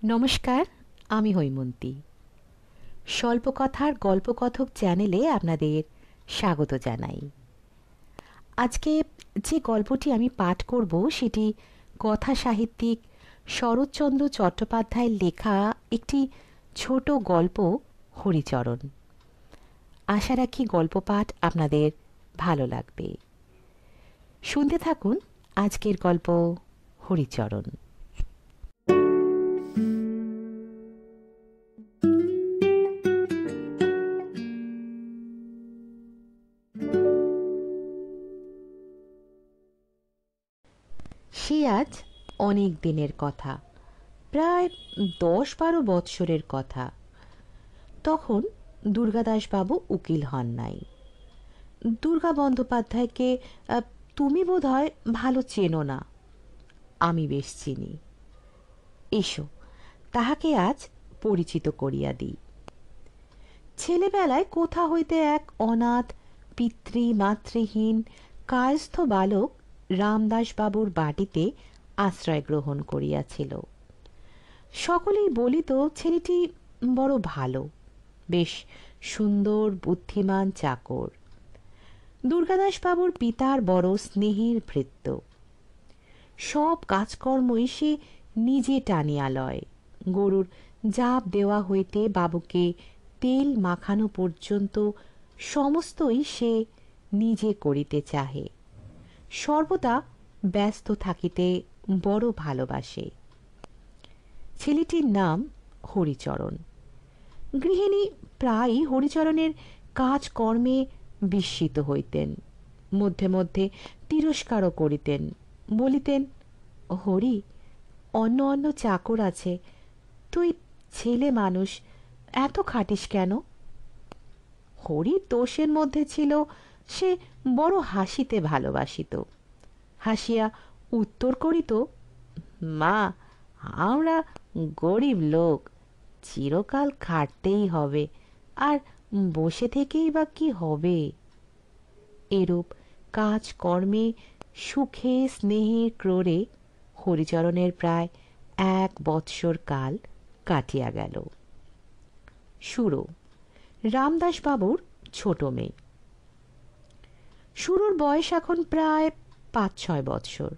নমস্কার, আমি হৈমন্তী। স্বল্পকথার গল্পকথক চ্যানেলে আপনাদের স্বাগত জানাই। আজকে যে গল্পটি আমি পাঠ করব সেটি কথা সাহিত্যিক শরৎচন্দ্র চট্টোপাধ্যায়ের লেখা একটি ছোট গল্প হরিচরণ। আশা রাখি গল্প পাঠ আপনাদের ভালো লাগবে। শুনতে থাকুন আজকের গল্প হরিচরণ। সে আজ অনেক দিনের কথা, প্রায় 10-12 বৎসরের কথা। তখন দুর্গাদাসবাবু উকিল হন নাই। দুর্গা বন্দ্যোপাধ্যায়কে তুমি বোধহয় ভালো চেনো না। আমি বেশ চিনি। এসো, তাহাকে আজ পরিচিত করিয়া দিই। ছেলেবেলায় কোথা হইতে এক অনাথ পিতৃমাতৃহীন কায়স্থ বালক রামদাসবাবুর বাটিতে আশ্রয় গ্রহণ করিয়াছিল। সকলেই বলিত ছেলেটি বড় ভালো, বেশ সুন্দর বুদ্ধিমান চাকর। দুর্গাদাসবাবুর পিতার বড় স্নেহের ভৃত্য। সব কাজকর্মই সে নিজে টানিয়া লয়। গরুর জাপ দেওয়া হইতে বাবুকে তেল মাখানো পর্যন্ত সমস্তই সে নিজে করিতে চাহে। সর্বদা ব্যস্ত থাকিতে বড় ভালোবাসে। ছেলেটির নাম হরিচরণ। গৃহিণী প্রায়ই হরিচরণের কাজকর্মে বিস্মিত হইতেন, মধ্যে মধ্যে তিরস্কারও করিতেন। বলিতেন, হরি, অন্য অন্য চাকর আছে, তুই ছেলে মানুষ, এত খাটিস কেন? হরির দোষের মধ্যে ছিল সে বড় হাসিতে ভালোবাসিত। হাসিয়া উত্তর করিত, মা, আমরা গরিব লোক, চিরকাল খাটতেই হবে, আর বসে থেকেই বা কি হবে? এরূপ কাজকর্মে সুখে স্নেহে ক্রোড়ে হরিচরণের প্রায় 1 বৎসর কাল কাটিয়া গেল। সুরো রামদাসবাবুর ছোট মেয়ে। সুরোর বয়স এখন প্রায় 5-6 বৎসর।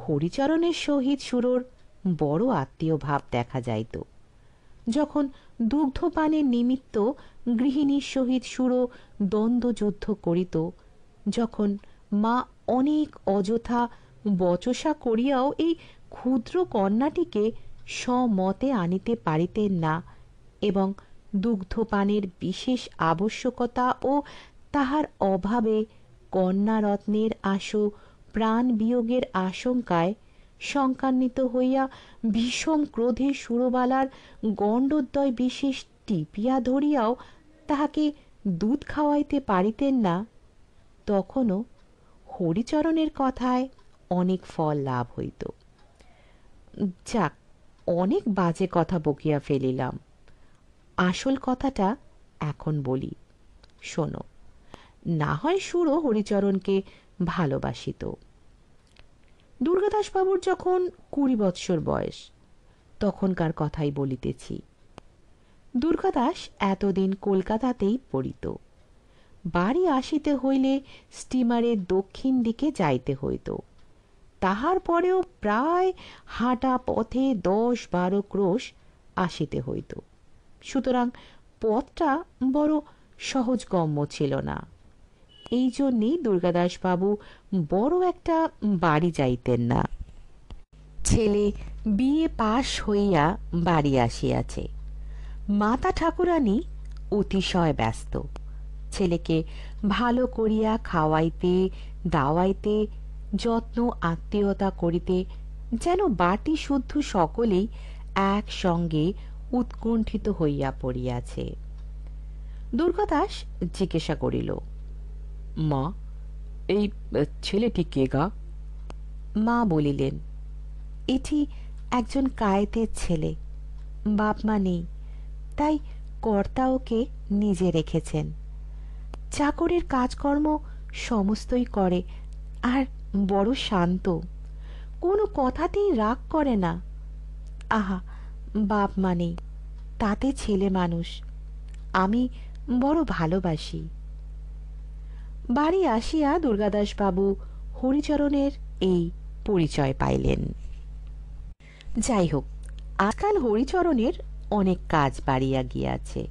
হরিচরণের সহিত সুরোর বড় আত্মীয় ভাব দেখা যাইত। যখন দুগ্ধপানের নিমিত্ত গৃহিণীর সহিত সুরো দ্বন্দ্বযুদ্ধ করিত, যখন মা অনেক অযথা বচসা করিয়াও এই ক্ষুদ্র কন্যাটিকে স্বমতে আনিতে পারিতেন না, এবং দুগ্ধপানের বিশেষ আবশ্যকতা ও তাহার অভাবে কন্যারত্নের আশু প্রাণ বিয়োগের আশঙ্কায় শঙ্কান্বিত হইয়া ভীষণ ক্রোধে সুরবালার গণ্ডদ্বয় বিশেষ টিপিয়া ধরিয়াও তাহাকে দুধ খাওয়াইতে পারিতেন না, তখনও হরিচরণের কথায় অনেক ফল লাভ হইত। যাক, অনেক বাজে কথা বকিয়া ফেলিলাম। আসল কথাটা এখন বলি, শোনো। না হয় সুরো হরিচরণকে ভালোবাসিত। দুর্গাদাসবাবুর যখন 20 বৎসর বয়স, তখনকার কথাই বলিতেছি। দুর্গাদাস এতদিন কলকাতাতেই পড়িত। বাড়ি আসিতে হইলে স্টিমারের দক্ষিণ দিকে যাইতে হইত। তাহার পরেও প্রায় হাঁটা পথে 10-12 ক্রোশ আসিতে হইত। সুতরাং পথটা বড় সহজগম্য ছিল না। এই জন্যেই দুর্গাদাসবাবু বড় একটা বাড়ি যাইতেন না। ছেলে বিয়ে পাশ হইয়া বাড়ি আসিয়াছে। মাতা ঠাকুরানী অতিশয় ব্যস্ত। ছেলেকে ভালো করিয়া খাওয়াইতে দাওয়াইতে যত্ন আত্মীয়তা করিতে যেন বাটি শুদ্ধ সকলেই একসঙ্গে উৎকণ্ঠিত হইয়া পড়িয়াছে। দুর্গাদাস জিজ্ঞাসা করিল, মা, এই ছেলেটি কে গা? মা বলিলেন, এটি একজন কায়েতের ছেলে, বাপ মা নেই, তাই কর্তা ওকে নিজে রেখেছেন। চাকরের কাজকর্ম সমস্তই করে, আর বড় শান্ত, কোনো কথাতেই রাগ করে না। আহা, বাপ মানে তাতে ছেলে মানুষ, আমি বড় ভালোবাসি। বাড়ি আসিয়া দুর্গাদাসবাবু হরিচরণের এই পরিচয় পাইলেন। যাই হোক, আজকাল হরিচরণের অনেক কাজ বাড়িয়া গিয়াছে,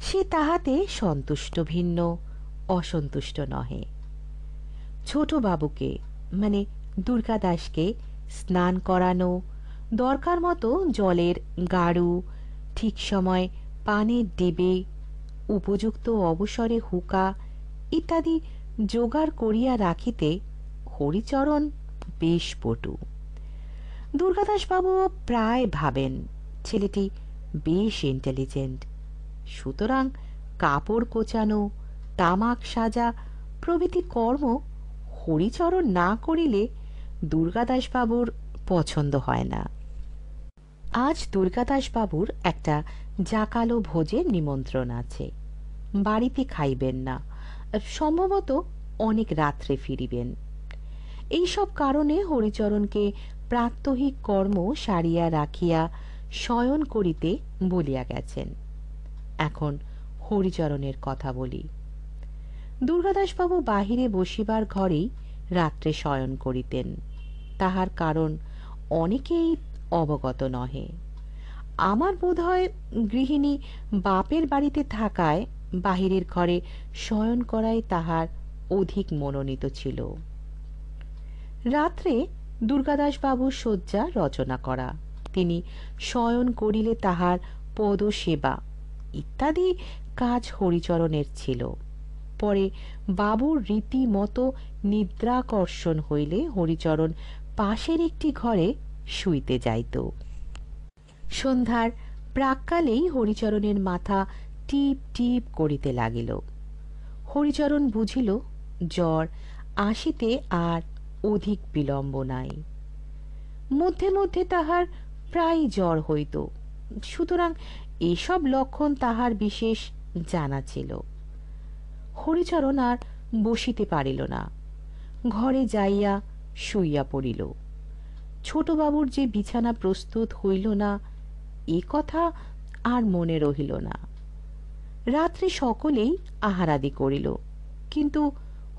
সে তাহাতে সন্তুষ্ট ভিন্ন অসন্তুষ্ট নহে। ছোট বাবুকে মানে দুর্গাদাসকে স্নান করানো, দরকার মতো জলের গাড়ু, ঠিক সময় পানের ডেবে, উপযুক্ত অবসরে হুকা ইত্যাদি জোগাড় করিয়া রাখিতে হরিচরণ বেশ পটু। দুর্গাদাসবাবুও প্রায় ভাবেন ছেলেটি বেশ ইন্টেলিজেন্ট, সুতরাং কাপড় কোচানো, তামাক সাজা প্রভৃতি কর্ম হরিচরণ না করিলে দুর্গাদাসবাবুর পছন্দ হয় না। আজ দুর্গাদাসবাবুর একটা জাকালো ভোজের নিমন্ত্রণ আছে, বাড়িতে খাইবেন না, সম্ভবত অনেক রাত্রে ফিরিবেন। এইসব কারণে হরিচরণকে প্রাত্যহিক কর্ম সারিয়া রাখিয়া শয়ন করিতে বলিয়া গেছেন। এখন হরিচরণের কথা বলি। দুর্গাদাসবাবু বাহিরে বসিবার ঘরেই রাত্রে শয়ন করিতেন, তাহার কারণ অনেকেই অবগত নহে। আমার বোধ হয় গৃহিণী বাপের বাড়িতে থাকায় বাহিরের ঘরে শয়ন করাই তাহার অধিক মনোনীত ছিল। রাত্রে দুর্গাদাসবাবুর শয্যা রচনা করা, তিনি শয়ন করিলে তাহার পদসেবা ইত্যাদি কাজ হরিচরণের ছিল। পরে বাবুর রীতিমতো নিদ্রাকর্ষণ হইলে হরিচরণ পাশের একটি ঘরে শুইতে যাইত। সন্ধ্যার প্রাক্কালেই হরিচরণের মাথা টিপ টিপ করিতে লাগিল। হরিচরণ বুঝিল জ্বর আসিতে আর অধিক বিলম্ব নাই। মধ্যে মধ্যে তাহার প্রায় জ্বর হইত, সুতরাং এসব লক্ষণ তাহার বিশেষ জানা ছিল। হরিচরণ আর বসিতে পারিল না, ঘরে যাইয়া শুইয়া পড়িল। ছোটবাবুর যে বিছানা প্রস্তুত হইল না, এ কথা আর মনে রহিল না। রাত্রে সকলেই আহারাদি করিল, কিন্তু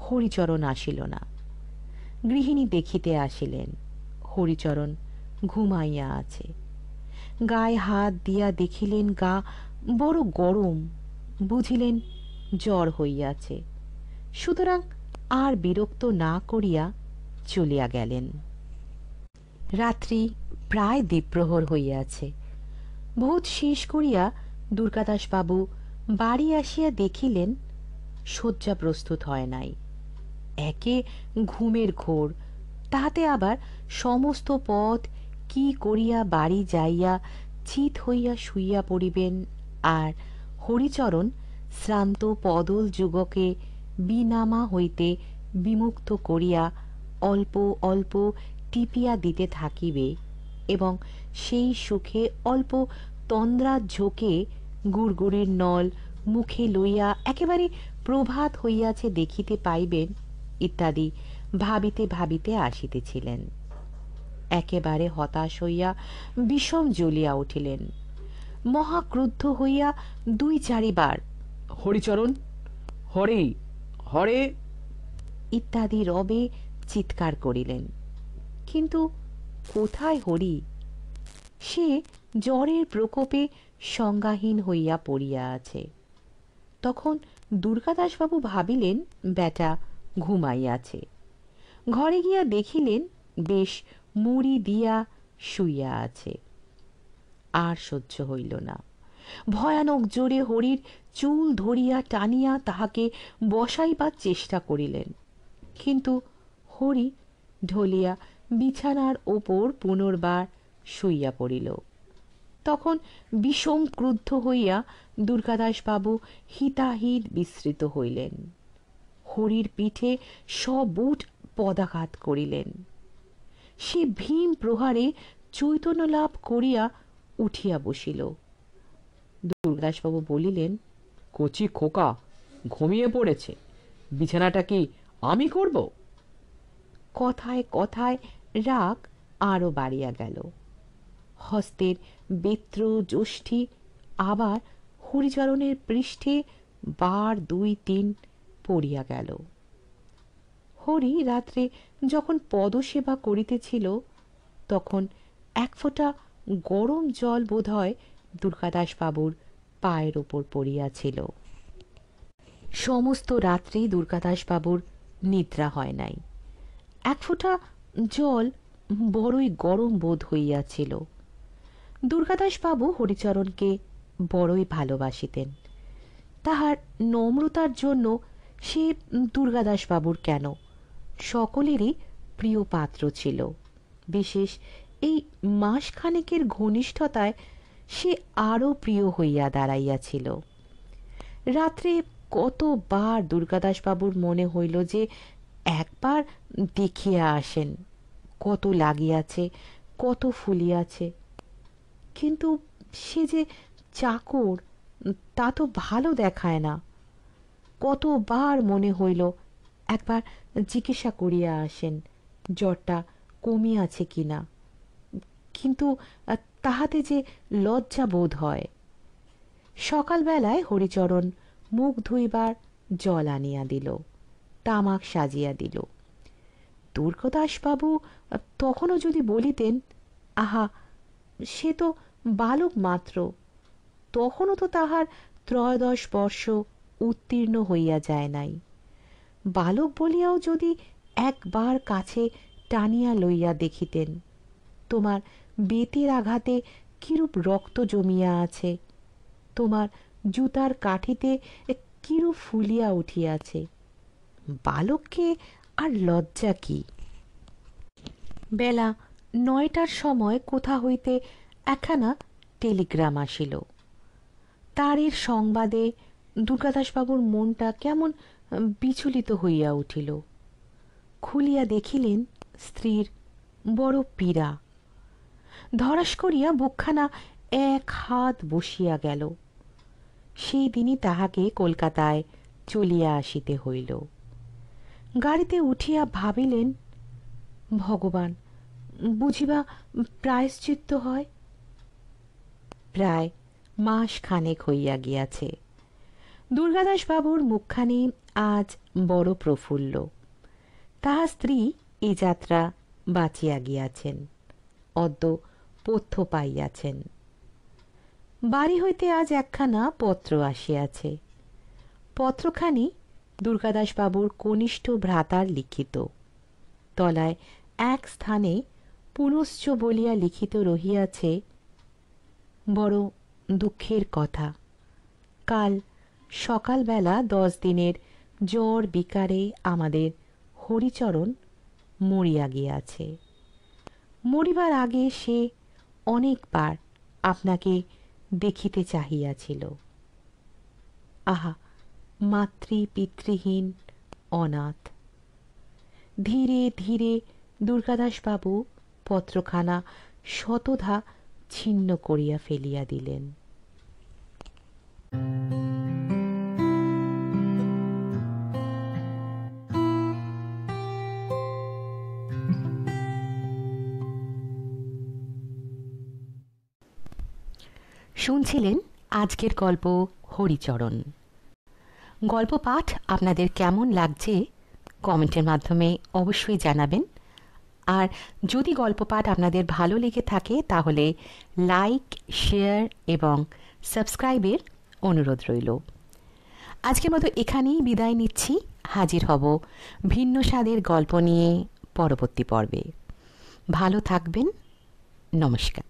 হরিচরণ আসিল না। গৃহিণী দেখিতে আসিলেন হরিচরণ ঘুমাইয়া আছে। গায়ে হাত দিয়া দেখিলেন গা বড় গরম, বুঝিলেন জ্বর হইয়াছে, সুতরাং আর বিরক্ত না করিয়া চলিয়া গেলেন। রাত্রি প্রায় দ্বিপ্রহর হইয়াছে। ভোজ শেষ করিয়া দুর্গাদাসবাবু বাড়ি আসিয়া দেখিলেন শয্যা প্রস্তুত হয় নাই। একে ঘুমের ঘোর, তাহাতে আবার সমস্ত পথ কি করিয়া বাড়ি যাইয়া চিত হইয়া শুইয়া পড়িবেন, আর হরিচরণ শ্রান্ত পদল যুগকে বিনামা হইতে বিমুক্ত করিয়া অল্প অল্প টিপিয়া দিতে থাকিবে এবং সেই সুখে অল্প তন্দ্রা ঝোঁকে গুড়গুড়ির নল মুখে লইয়া একেবারে প্রভাত হইয়াছে দেখিতে পাইবেন ইত্যাদি ভাবিতে ভাবিতে আসিতেছিলেন। একেবারে হতাশ হইয়া বিষম জ্বলিয়া উঠিলেন। মহাক্রুদ্ধ হইয়া দুই চারিবার হরিচরণ, হরে হরে ইত্যাদি রবে চিৎকার করিলেন, কিন্তু কোথায় হরি? সে জ্বরের প্রকোপে সংজ্ঞাহীন হইয়া পড়িয়া আছে। তখন দুর্গাদাসবাবু ভাবিলেন বেটা ঘুমাইয়াছে। ঘরে গিয়া দেখিলেন বেশ মুড়ি দিয়া শুইয়া আছে। আর সহ্য হইল না। ভয়ানক জোরে হরির চুল ধরিয়া টানিয়া তাহাকে বসাইবার চেষ্টা করিলেন, কিন্তু হরি ঢলিয়া বিছানার ওপর পুনর্বার শুইয়া পড়িল। তখন বিষম ক্রুদ্ধ হইয়া দুর্গাদাসবাবু হিতাহিত বিস্মৃত হইলেন। হরির পিঠে সবুট পদাঘাত করিলেন। সে ভীম প্রহারে চৈতন্য লাভ করিয়া উঠিয়া বসিল। দুর্গাদাসবাবু বলিলেন, কচি খোকা ঘুমিয়ে পড়েছে, বিছানাটা কি আমি করব? কথায় কথায় রাগ আরো বাড়িয়া গেল। হস্তের বেত্র যষ্ঠী আবার হরিচরণের পৃষ্ঠে বার 2-3 পড়িয়া গেল। হরি রাত্রে যখন পদসেবা করিতেছিল তখন এক ফোঁটা গরম জল বোধহয় দুর্গাদাসবাবুর পায়ের ওপর পড়িয়াছিল। সমস্ত রাত্রি দুর্গাদাসবাবুর নিদ্রা হয় নাই। এক ফোঁটা জল বড়ই গরম বোধ হইয়াছিল। দুর্গাদাসবাবু হরিচরণকে বড়ই ভালোবাসিতেন। তাহার নম্রতার জন্য সে দুর্গাদাসবাবুর কেন সকলেরই প্রিয় পাত্র ছিল। বিশেষ এই মাসখানেকের ঘনিষ্ঠতায় সে আরও প্রিয় হইয়া দাঁড়াইয়াছিল। রাত্রে কতবার দুর্গাদাসবাবুর মনে হইল যে একবার দেখিয়া আসেন, কত লাগিয়াছে, কত ফুলিয়াছে। কিন্তু সে যে চাকর, তা তো ভালো দেখায় না। কতবার মনে হইল একবার জিজ্ঞাসা করিয়া আসেন জ্বরটা কমিয়াছে কিনা, কিন্তু তাহাতে যে লজ্জা বোধ হয়। সকালবেলায় হরিচরণ মুখ ধুইবার জল আনিয়া দিল, তামাক সাজিয়া দিল। দুর্গাদাসবাবু তখনও যদি বলিতেন, আহা সে তো বালক মাত্র, তখনও তো তাহার 13 বর্ষ উত্তীর্ণ হইয়া যায় নাই, বালক বলিয়াও যদি একবার কাছে টানিয়া লইয়া দেখিতেন, তোমার বেতের আঘাতে কিরূপ রক্ত জমিয়া আছে, তোমার জুতার কাঠিতে কিরূপ ফুলিয়া উঠিয়াছে, বালককে আর লজ্জা কি। বেলা 9টার সময় কোথা হইতে একখানা টেলিগ্রাম আসিল। তারের সংবাদে দুর্গাদাসবাবুর মনটা কেমন বিচলিত হইয়া উঠিল। খুলিয়া দেখিলেন স্ত্রীর বড় পীড়া। ধরাস করিয়া বুকখানা এক হাত বসিয়া গেল। সেই দিনই তাহাকে কলকাতায় চলিয়া আসিতে হইল। গাড়িতে উঠিয়া ভাবিলেন, ভগবান, বুঝিবা প্রায়শ্চিত্ত হয়। প্রায় মাস খানেক হইয়া গিয়াছে। দুর্গাদাসবাবুর মুখখানি আজ বড় প্রফুল্ল। তাহার স্ত্রী এই যাত্রা বাঁচিয়া গিয়াছেন, অদ্য পথ্য পাইয়াছেন। বাড়ি হইতে আজ একখানা পত্র আসিয়াছে। পত্রখানি দুর্গাদাসবাবুর কনিষ্ঠ ভ্রাতার লিখিত। তলায় এক স্থানে পুনশ্চ বলিয়া লিখিত রহিয়াছে, বড় দুঃখের কথা, কাল সকালবেলা 10 দিনের জ্বর বিকারে আমাদের হরিচরণ মরিয়া গিয়াছে। মরিবার আগে সে অনেকবার আপনাকে দেখিতে চাহিয়াছিল। আহা, মাতৃ পিতৃহীন অনাথ। ধীরে ধীরে দুর্গাদাসবাবু পত্রখানা শতধা ছিন্ন করিয়া ফেলিয়া দিলেন। শুনছিলেন আজকের গল্প হরিচরণ। গল্প পাঠ আপনাদের কেমন লাগছে কমেন্টের মাধ্যমে অবশ্যই জানাবেন। আর যদি গল্প পাঠ আপনাদের ভালো লেগে থাকে তাহলে লাইক, শেয়ার এবং সাবস্ক্রাইবের অনুরোধ রইল। আজকের মতো এখানেই বিদায় নিচ্ছি। হাজির হব ভিন্ন স্বাদের গল্প নিয়ে পরবর্তী পর্বে। ভালো থাকবেন। নমস্কার।